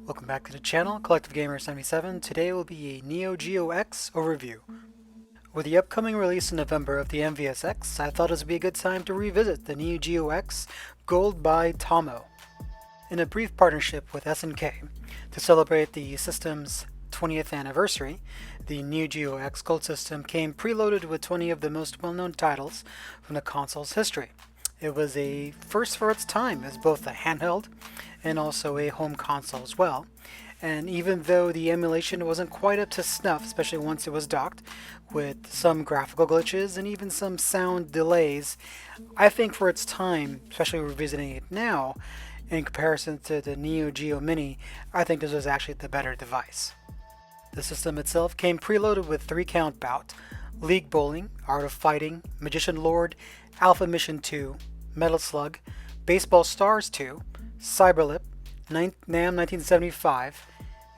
Welcome back to the channel, Collective Gamer 77. Today will be a Neo Geo X overview. With the upcoming release in November of the MVSX, I thought this would be a good time to revisit the Neo Geo X Gold by Tommo. In a brief partnership with SNK, to celebrate the system's 20th anniversary, the Neo Geo X Gold system came preloaded with 20 of the most well-known titles from the console's history. It was a first for its time as both a handheld and also a home console as well. And even though the emulation wasn't quite up to snuff, especially once it was docked, with some graphical glitches and even some sound delays, I think for its time, especially revisiting it now, in comparison to the Neo Geo Mini, I think this was actually the better device. The system itself came preloaded with 3-count bout, League Bowling, Art of Fighting, Magician Lord, Alpha Mission 2, Metal Slug, Baseball Stars 2, Cyberlip, NAM 1975,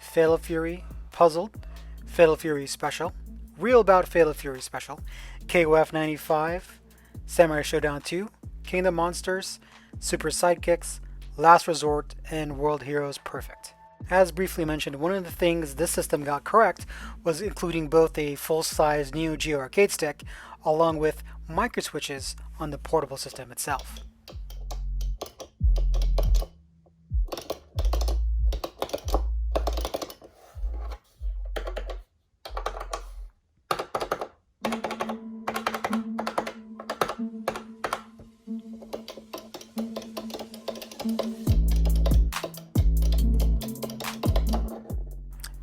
Fatal Fury Puzzled, Fatal Fury Special, Real Bout Fatal Fury Special, KOF 95, Samurai Showdown 2, Kingdom Monsters, Super Sidekicks, Last Resort, and World Heroes Perfect. As briefly mentioned, one of the things this system got correct was including both a full-size Neo Geo arcade stick along with microswitches on the portable system itself.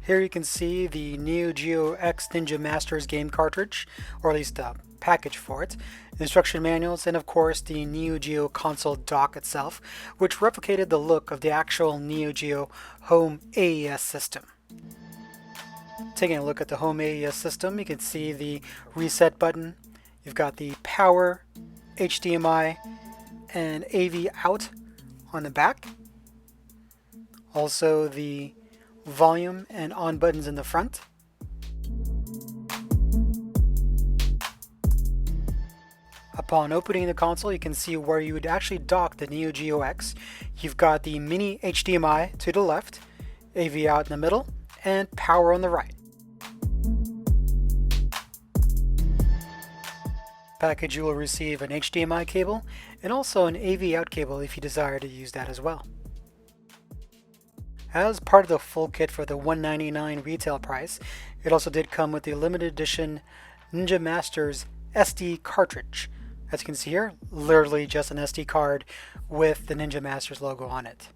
Here you can see the Neo Geo X Ninja Masters game cartridge, or at least the package for it, instruction manuals, and of course the Neo Geo console dock itself, which replicated the look of the actual Neo Geo home AES system. Taking a look at the home AES system, you can see the reset button, you've got the power, HDMI, and AV out on the back, also the volume and on buttons in the front. Upon opening the console, you can see where you would actually dock the Neo Geo X. You've got the mini HDMI to the left, AV out in the middle, and power on the right. Package, you will receive an HDMI cable and also an AV out cable if you desire to use that as well. As part of the full kit for the $199 retail price, it also did come with the limited edition Ninja Masters SD cartridge. As you can see here, literally just an SD card with the Ninja Masters logo on it.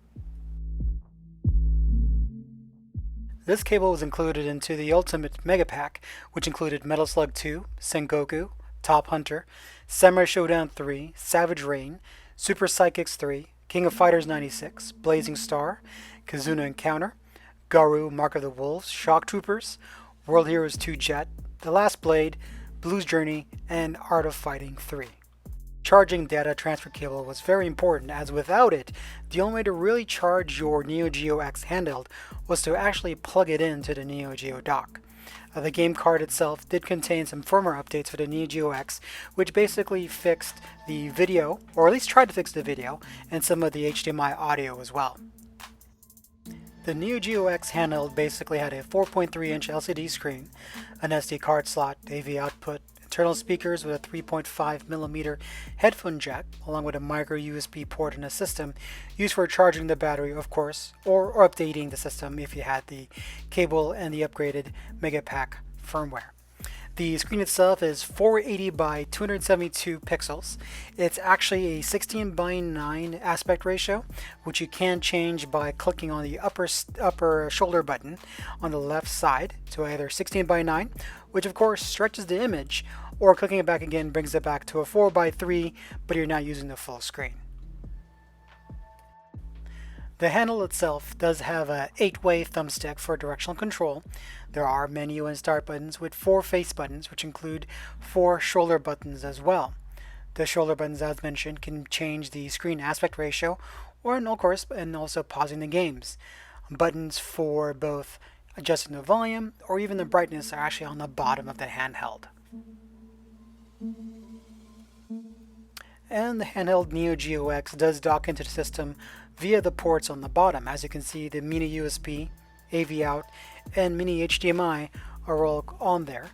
This cable was included into the Ultimate Mega Pack, which included Metal Slug 2, Sengoku, Top Hunter, Samurai Showdown 3, Savage Rain, Super Sidekicks 3, King of Fighters 96, Blazing Star, Kazuna Encounter, Garu Mark of the Wolves, Shock Troopers, World Heroes 2 Jet, The Last Blade, Blues Journey, and Art of Fighting 3. Charging data transfer cable was very important, as without it, the only way to really charge your Neo Geo X handheld was to actually plug it into the Neo Geo dock. The game card itself did contain some firmware updates for the Neo Geo X, which basically fixed the video, or at least tried to fix the video, and some of the HDMI audio as well. The Neo Geo X handheld basically had a 4.3-inch LCD screen, an SD card slot, AV output, internal speakers with a 3.5mm headphone jack, along with a micro USB port in the system, used for charging the battery, of course, or updating the system if you had the cable and the upgraded Mega Pack firmware. The screen itself is 480 by 272 pixels. It's actually a 16 by 9 aspect ratio, which you can change by clicking on the upper shoulder button on the left side to either 16 by 9, which of course stretches the image, or clicking it back again brings it back to a 4 by 3, but you're not using the full screen. The handle itself does have a 8-way thumbstick for directional control. There are menu and start buttons with 4 face buttons, which include 4 shoulder buttons as well. The shoulder buttons, as mentioned, can change the screen aspect ratio, or of course, and also pausing the games. Buttons for both adjusting the volume or even the brightness are actually on the bottom of the handheld. And the handheld Neo Geo X does dock into the system via the ports on the bottom. As you can see, the mini USB, AV out, and mini HDMI are all on there.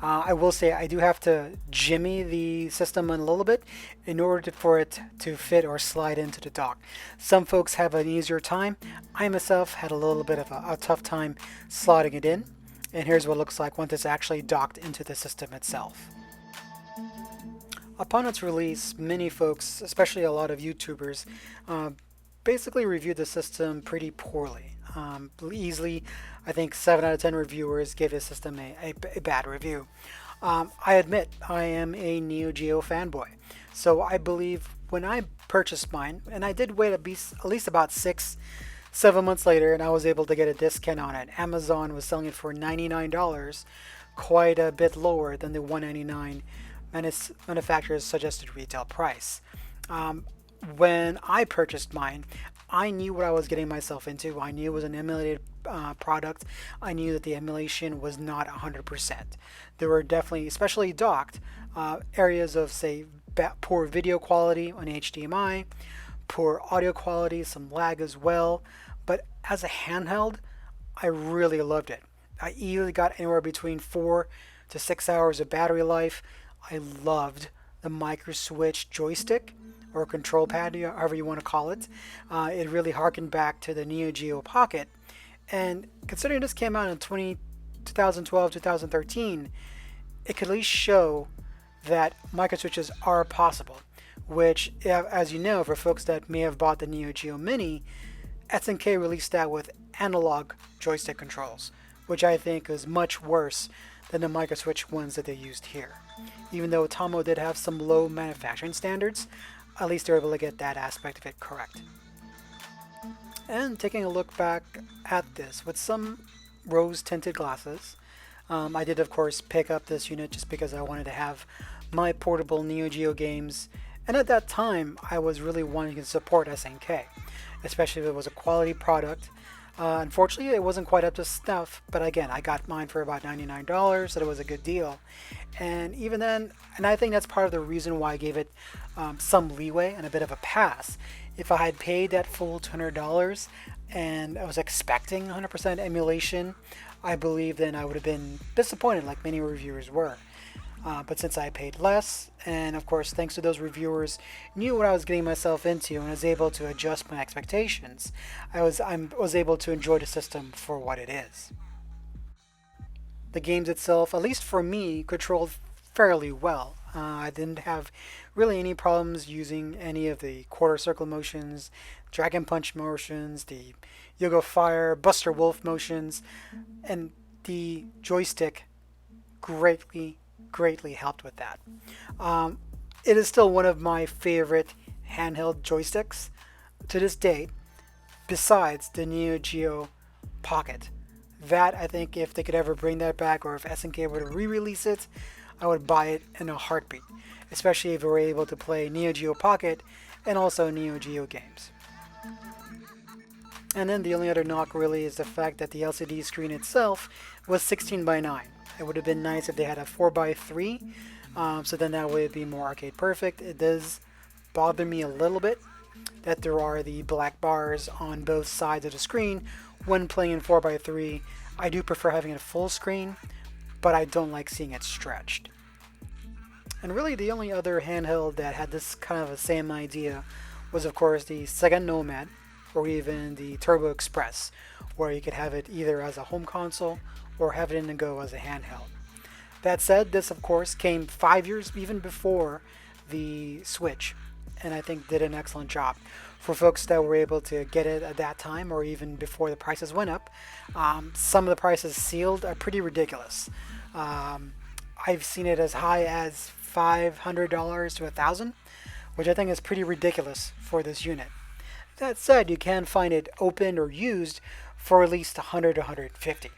I will say I do have to jimmy the system in a little bit in order for it to fit or slide into the dock. Some folks have an easier time. I myself had a little bit of a tough time slotting it in. And here's what it looks like once it's actually docked into the system itself. Upon its release, many folks, especially a lot of YouTubers, basically reviewed the system pretty poorly. Easily, I think 7 out of 10 reviewers gave the system a bad review. I admit I am a Neo Geo fanboy, so I believe when I purchased mine, and I did wait at least about 6-7 months later, and I was able to get a discount on it. Amazon was selling it for $99, quite a bit lower than the $199 manufacturer's suggested retail price. When I purchased mine, I knew what I was getting myself into. I knew it was an emulated product. I knew that the emulation was not 100%. There were definitely, especially docked, areas of, say, poor video quality on HDMI, poor audio quality, some lag as well. But as a handheld, I really loved it. I easily got anywhere between 4 to 6 hours of battery life. I loved the micro switch joystick, or control pad, however you want to call it. It really harkened back to the Neo Geo Pocket. And considering this came out in 2012, 2013, it could at least show that micro switches are possible. Which, as you know, for folks that may have bought the Neo Geo Mini, SNK released that with analog joystick controls, which I think is much worse than the micro switch ones that they used here. Even though Tommo did have some low manufacturing standards, at least they're able to get that aspect of it correct. And taking a look back at this with some rose tinted glasses, I did of course pick up this unit just because I wanted to have my portable Neo Geo games, and at that time I was really wanting to support SNK, especially if it was a quality product. Unfortunately, it wasn't quite up to snuff, but again, I got mine for about $99, so it was a good deal. And even then, and I think that's part of the reason why I gave it some leeway and a bit of a pass. If I had paid that full $200 and I was expecting 100% emulation, I believe then I would have been disappointed like many reviewers were. But since I paid less, and of course thanks to those reviewers knew what I was getting myself into and was able to adjust my expectations, I was able to enjoy the system for what it is. The games itself, at least for me, controlled fairly well. I didn't have really any problems using any of the quarter circle motions, dragon punch motions, the yoga fire, buster wolf motions, and the joystick greatly helped with that. It is still one of my favorite handheld joysticks to this date, besides the Neo Geo Pocket. That, I think, if they could ever bring that back, or if SNK were to re-release it, I would buy it in a heartbeat, especially if we were able to play Neo Geo Pocket and also Neo Geo games. And then the only other knock really is the fact that the LCD screen itself was 16:9. It would have been nice if they had a 4:3, so then that way it'd be more arcade perfect. It does bother me a little bit that there are the black bars on both sides of the screen when playing in 4:3. I do prefer having it full screen, but I don't like seeing it stretched. And really the only other handheld that had this kind of a same idea was of course the Sega Nomad, or even the Turbo Express, where you could have it either as a home console or have it in the go as a handheld. That said, this of course came 5 years even before the Switch, and I think did an excellent job. For folks that were able to get it at that time, or even before the prices went up, some of the prices sealed are pretty ridiculous. I've seen it as high as $500 to $1,000, which I think is pretty ridiculous for this unit. That said, you can find it opened or used for at least $100 to $150.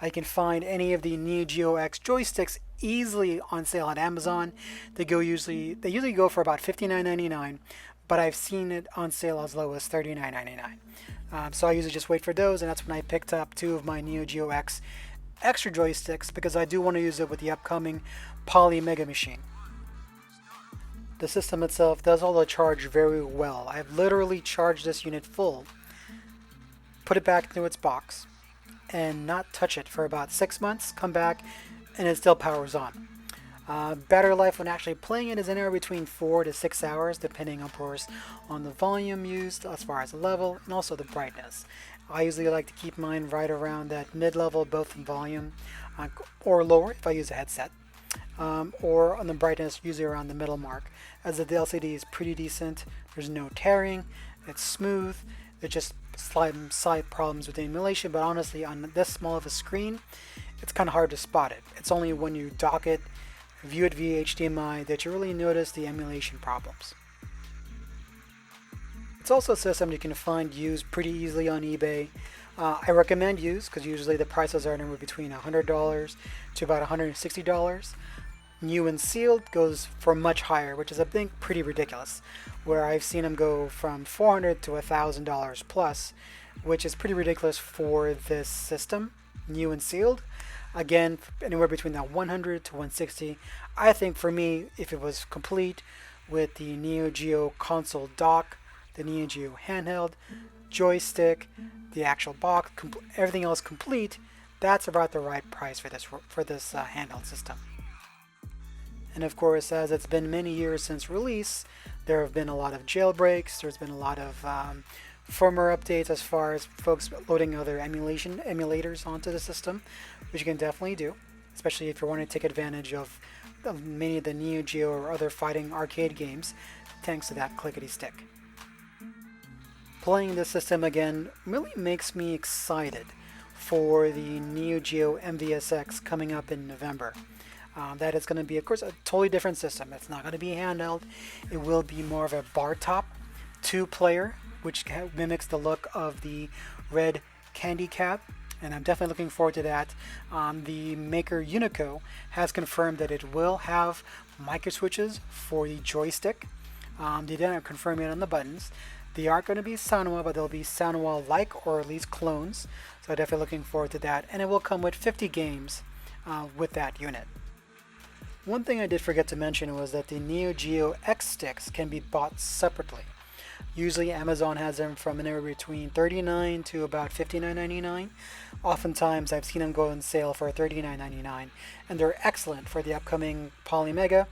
I can find any of the Neo Geo X joysticks easily on sale on Amazon. They usually go for about $59.99, but I've seen it on sale as low as $39.99. So I usually just wait for those, and that's when I picked up 2 of my Neo Geo X extra joysticks because I do want to use it with the upcoming Poly Mega Machine. the system itself does hold a charge very well. I've literally charged this unit full, put it back into its box, and not touch it for about 6 months, come back, and it still powers on. Battery life when actually playing it is anywhere between 4 to 6 hours, depending, of course, on the volume used as far as the level and also the brightness. I usually like to keep mine right around that mid-level, both in volume or lower if I use a headset, or on the brightness, usually around the middle mark, as the LCD is pretty decent. There's no tearing, it's smooth. There's just slight problems with the emulation, but honestly, on this small of a screen, it's kind of hard to spot it. It's only when you dock it, view it via HDMI, that you really notice the emulation problems. It's also a system you can find used pretty easily on eBay. I recommend used because usually the prices are anywhere between $100 to about $160. New and sealed goes for much higher, which is I think pretty ridiculous, where I've seen them go from $400 to $1,000 plus, which is pretty ridiculous for this system, new and sealed. Again, anywhere between that 100 to 160. I think for me, if it was complete with the Neo Geo console dock, the Neo Geo handheld, joystick, the actual box, everything else complete, that's about the right price for this handheld system. And of course, as it's been many years since release, there have been a lot of jailbreaks. There's been a lot of firmware updates as far as folks loading other emulators onto the system, which you can definitely do, especially if you want to take advantage of many of the Neo Geo or other fighting arcade games, thanks to that clickety stick. Playing this system again really makes me excited for the Neo Geo MVSX coming up in November. That is going to be, of course, a totally different system. It's not going to be handheld. It will be more of a bar top 2-player, which mimics the look of the red candy cap, and I'm definitely looking forward to that. The maker Unico has confirmed that it will have micro switches for the joystick. They didn't confirm it on the buttons. They aren't going to be Sanwa, but they'll be Sanwa-like, or at least clones. So I'm definitely looking forward to that. And it will come with 50 games with that unit. One thing I did forget to mention was that the Neo Geo X sticks can be bought separately. Usually Amazon has them from anywhere between $39 to about $59.99. Oftentimes I've seen them go on sale for $39.99, and they're excellent for the upcoming Polymega.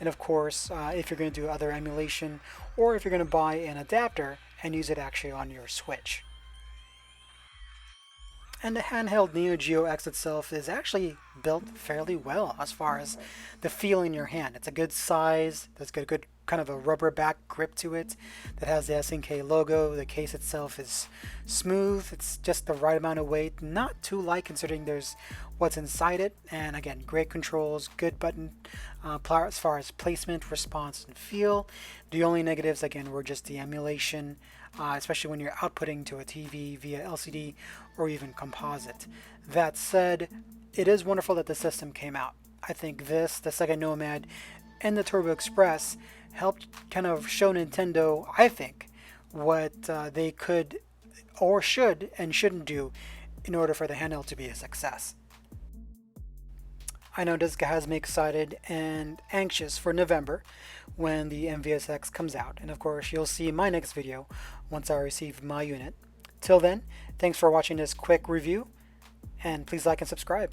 And of course, if you're going to do other emulation, or if you're going to buy an adapter and use it actually on your Switch. And the handheld Neo Geo X itself is actually built fairly well as far as the feel in your hand. It's a good size, it's got a good kind of a rubber back grip to it that has the SNK logo. The case itself is smooth, it's just the right amount of weight, not too light considering there's what's inside it. And again, great controls, good button as far as placement, response, and feel. The only negatives again were just the emulation, especially when you're outputting to a TV via LCD or even composite. That said, it is wonderful that the system came out. I think this, the Sega Nomad, and the Turbo Express helped kind of show Nintendo, I think, what they could or should and shouldn't do in order for the handheld to be a success. I know this has me excited and anxious for November when the MVSX comes out, and of course you'll see my next video once I receive my unit. Till then, thanks for watching this quick review, and please like and subscribe.